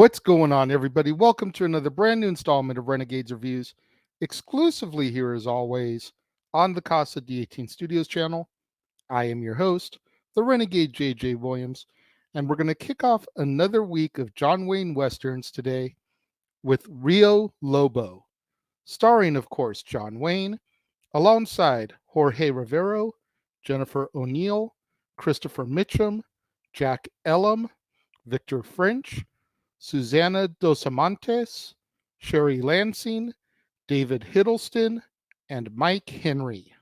What's going on, everybody? Welcome to another brand new installment of Renegades Reviews, exclusively here as always on the Casa D18 Studios channel. I am your host, the Renegade JJ Williams, and we're going to kick off another week of John Wayne Westerns today with Rio Lobo, starring, of course, John Wayne, alongside Jorge Rivero, Jennifer O'Neill, Christopher Mitchum, Jack Elam, Victor French, Susana Dos Amantes, Sherry Lansing, David Hiddleston, and Mike Henry.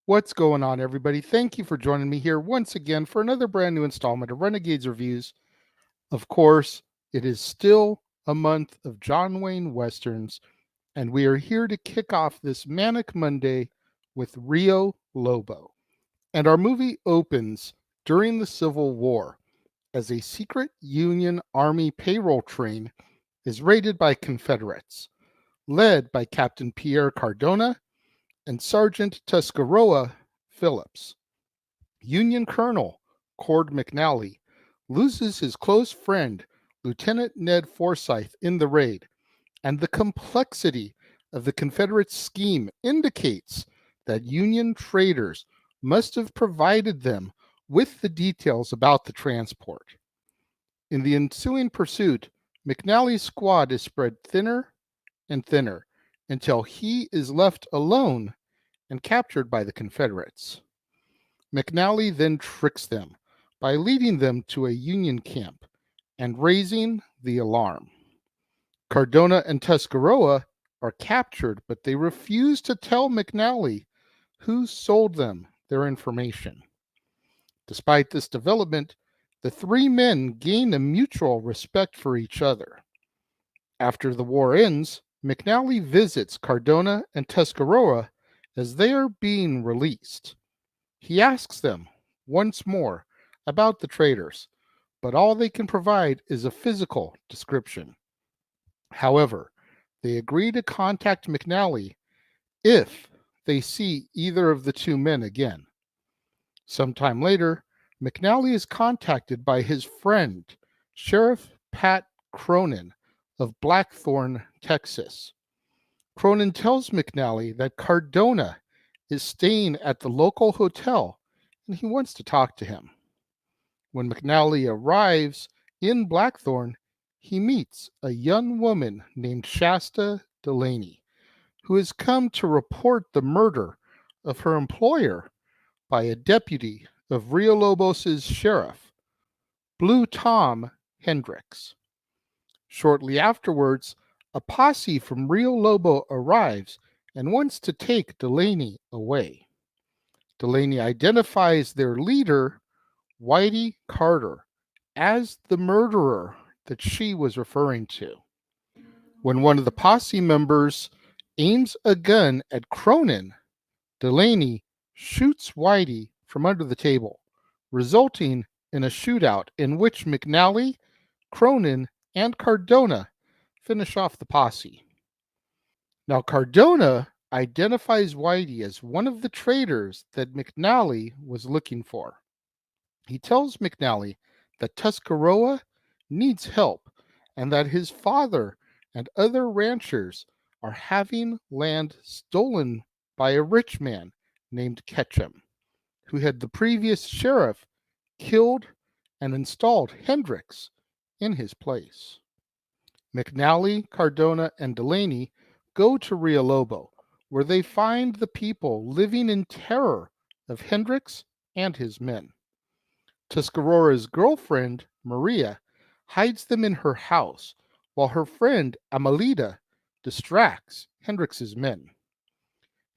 What's going on, everybody? Thank you for joining me here once again for another brand new installment of Renegades Reviews. Of course, it is still a month of John Wayne Westerns, and we are here to kick off this Manic Monday with Rio Lobo. And our movie opens during the Civil War as a secret Union Army payroll train is raided by Confederates, led by Captain Pierre Cardona and Sergeant Tuscaroa Phillips. Union Colonel Cord McNally loses his close friend, Lieutenant Ned Forsyth, in the raid, and the complexity of the Confederate scheme indicates that Union traders must have provided them with the details about the transport. In the ensuing pursuit, McNally's squad is spread thinner and thinner until he is left alone and captured by the Confederates. McNally then tricks them by leading them to a Union camp and raising the alarm. Cardona and Tuscaroa are captured, but they refuse to tell McNally who sold them their information. Despite this development, the three men gain a mutual respect for each other. After the war ends, McNally visits Cardona and Tuscaroa as they are being released. He asks them once more about the traders, but all they can provide is a physical description. However, they agree to contact McNally if they see either of the two men again. Sometime later, McNally is contacted by his friend, Sheriff Pat Cronin of Blackthorn, Texas. Cronin tells McNally that Cardona is staying at the local hotel and he wants to talk to him. When McNally arrives in Blackthorn, he meets a young woman named Shasta Delaney, who has come to report the murder of her employer by a deputy of Rio Lobos' sheriff, Blue Tom Hendricks. Shortly afterwards, a posse from Rio Lobo arrives and wants to take Delaney away. Delaney identifies their leader, Whitey Carter, as the murderer that she was referring to. When one of the posse members aims a gun at Cronin, Delaney shoots Whitey from under the table, resulting in a shootout in which McNally, Cronin, and Cardona finish off the posse. Now, Cardona identifies Whitey as one of the traders that McNally was looking for. He tells McNally that Tuscaroa needs help and that his father and other ranchers are having land stolen by a rich man named Ketchum, who had the previous sheriff killed and installed Hendricks in his place. McNally, Cardona, and Delaney go to Rio Lobo, where they find the people living in terror of Hendricks and his men. Tuscarora's girlfriend, Maria, hides them in her house, while her friend, Amelita, distracts Hendricks' men.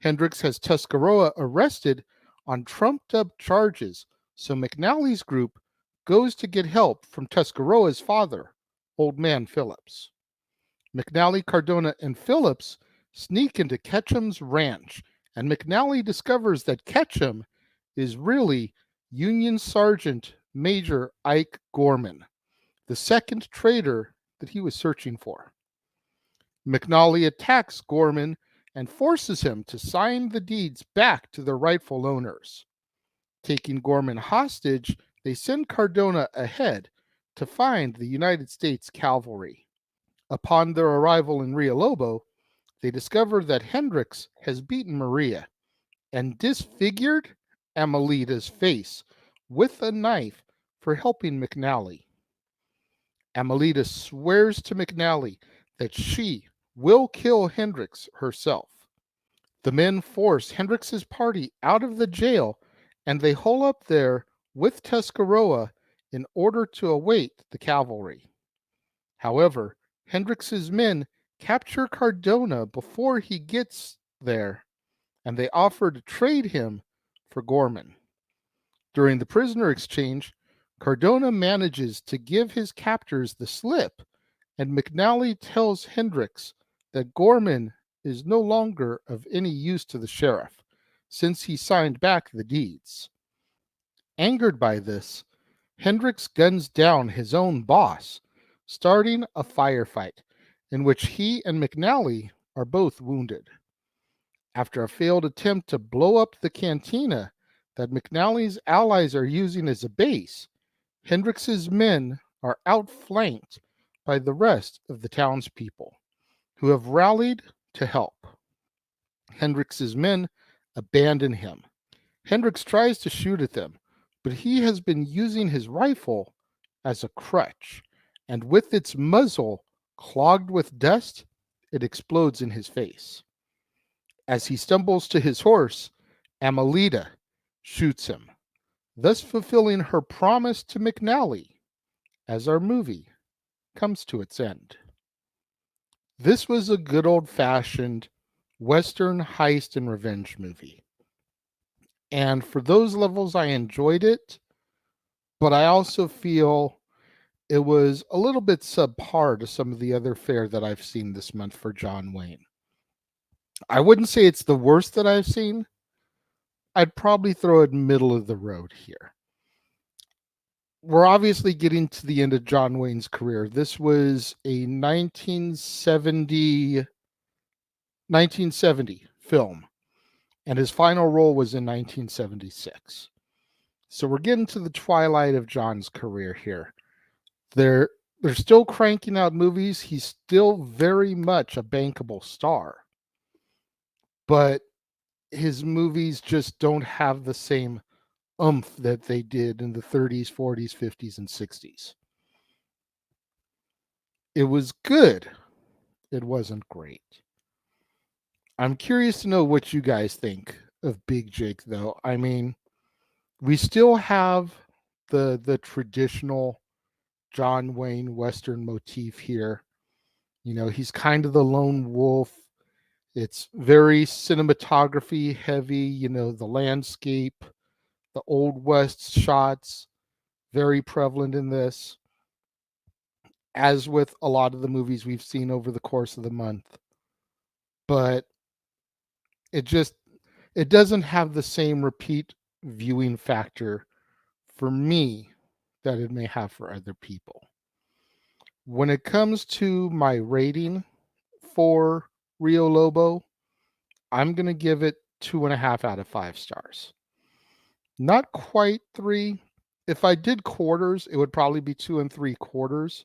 Hendricks has Tuscaroa arrested on trumped-up charges, so McNally's group goes to get help from Tuscaroa's father, Old Man Phillips. McNally, Cardona, and Phillips sneak into Ketchum's ranch, and McNally discovers that Ketchum is really Union Sergeant Major Ike Gorman, the second traitor that he was searching for. McNally attacks Gorman and forces him to sign the deeds back to their rightful owners. Taking Gorman hostage, they send Cardona ahead to find the United States cavalry. Upon their arrival in Rio Lobo, they discover that Hendrix has beaten Maria and disfigured Amelita's face with a knife for helping McNally. Amelita swears to McNally that she will kill Hendrix herself. The men force Hendrix's party out of the jail and they hole up there with Tuscarora in order to await the cavalry. However, Hendrix's men capture Cardona before he gets there, and they offer to trade him for Gorman. During the prisoner exchange, Cardona manages to give his captors the slip, and McNally tells Hendrix that Gorman is no longer of any use to the sheriff, since he signed back the deeds. Angered by this, Hendrix guns down his own boss, starting a firefight in which he and McNally are both wounded. After a failed attempt to blow up the cantina that McNally's allies are using as a base, Hendrix's men are outflanked by the rest of the townspeople, who have rallied to help. Hendrix's men abandon him. Hendrix tries to shoot at them, but he has been using his rifle as a crutch, and with its muzzle clogged with dust, it explodes in his face. As he stumbles to his horse, Amelita shoots him, thus fulfilling her promise to McNally as our movie comes to its end. This was a good old-fashioned Western heist and revenge movie. And for those levels, I enjoyed it, but I also feel it was a little bit subpar to some of the other fare that I've seen this month for John Wayne. I wouldn't say it's the worst that I've seen. I'd probably throw it middle of the road here. We're obviously getting to the end of John Wayne's career. This was a 1970 film, and his final role was in 1976. So we're getting to the twilight of John's career here. They're still cranking out movies. He's still very much a bankable star. But his movies just don't have the same oomph that they did in the 30s, 40s, 50s, and 60s. It was good. It wasn't great. I'm curious to know what you guys think of Big Jake, though. I mean, we still have the traditional John Wayne Western motif here. You know, he's kind of the lone wolf. It's very cinematography heavy, you know, the landscape, the Old West shots, very prevalent in this, as with a lot of the movies we've seen over the course of the month. But it just it doesn't have the same repeat viewing factor for me that it may have for other people. When it comes to my rating for Rio Lobo, I'm going to give it 2.5 out of 5 stars. Not quite 3. If I did quarters, it would probably be 2 3/4,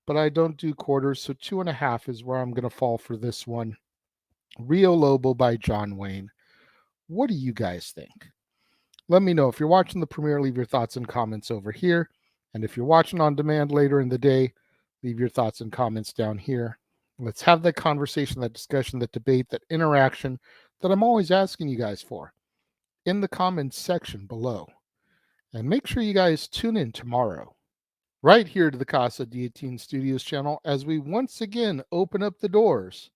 but I don't do quarters, so 2.5 is where I'm going to fall for this one. Rio Lobo by John Wayne. What do you guys think? Let me know. If you're watching the premiere, leave your thoughts and comments over here. And if you're watching on demand later in the day, leave your thoughts and comments down here. Let's have that conversation, that discussion, that debate, that interaction that I'm always asking you guys for in the comments section below. And make sure you guys tune in tomorrow, right here to the Casa D18 Studios channel, as we once again open up the doors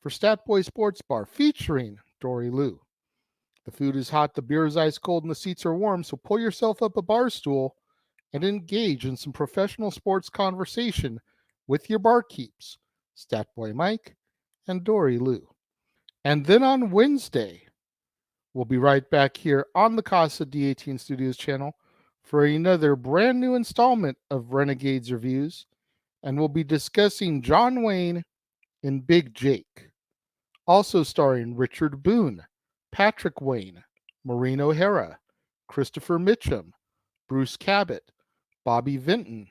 for Stat Boy Sports Bar featuring Dory Lou. The food is hot, the beer is ice cold, and the seats are warm, so pull yourself up a bar stool and engage in some professional sports conversation with your barkeeps, Stat Boy Mike and Dory Lou. And then on Wednesday, we'll be right back here on the Casa D18 Studios channel for another brand new installment of Renegades Reviews, and we'll be discussing John Wayne and Big Jake, also starring Richard Boone, Patrick Wayne, Maureen O'Hara, Christopher Mitchum, Bruce Cabot, Bobby Vinton,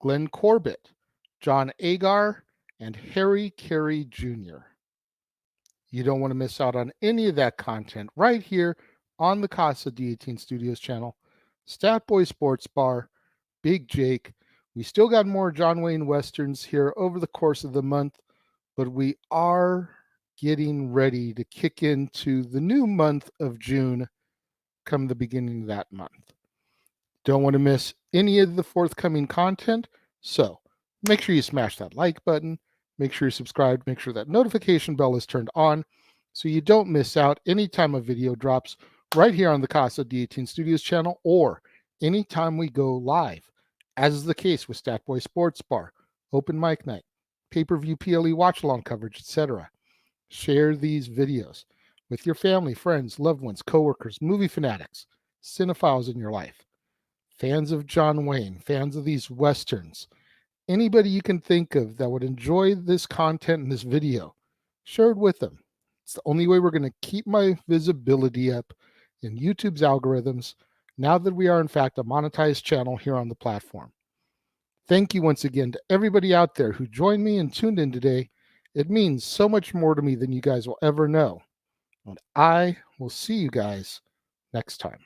Glenn Corbett, John Agar, and Harry Carey Jr. You don't want to miss out on any of that content right here on the Casa D18 Studios channel. Stat Boy Sports Bar, Big Jake. We still got more John Wayne Westerns here over the course of the month, but we are getting ready to kick into the new month of June come the beginning of that month. Don't want to miss any of the forthcoming content, so make sure you smash that like button, make sure you're subscribed, make sure that notification bell is turned on so you don't miss out anytime a video drops right here on the Casa D18 Studios channel or anytime we go live, as is the case with Statboy Sports Bar, Open Mic Night, pay-per-view PLE watch-along coverage, etc. Share these videos with your family, friends, loved ones, coworkers, movie fanatics, cinephiles in your life, fans of John Wayne, fans of these Westerns, anybody you can think of that would enjoy this content in this video, share it with them. It's the only way we're going to keep my visibility up in YouTube's algorithms now that we are, in fact, a monetized channel here on the platform. Thank you once again to everybody out there who joined me and tuned in today. It means so much more to me than you guys will ever know. And I will see you guys next time.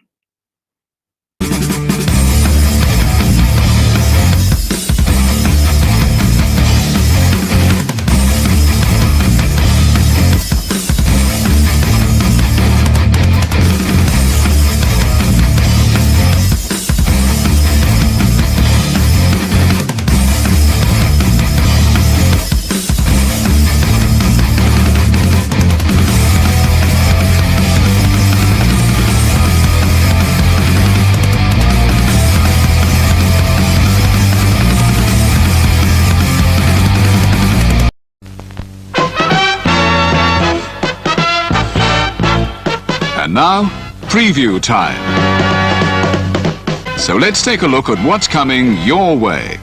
And now, preview time. So let's take a look at what's coming your way.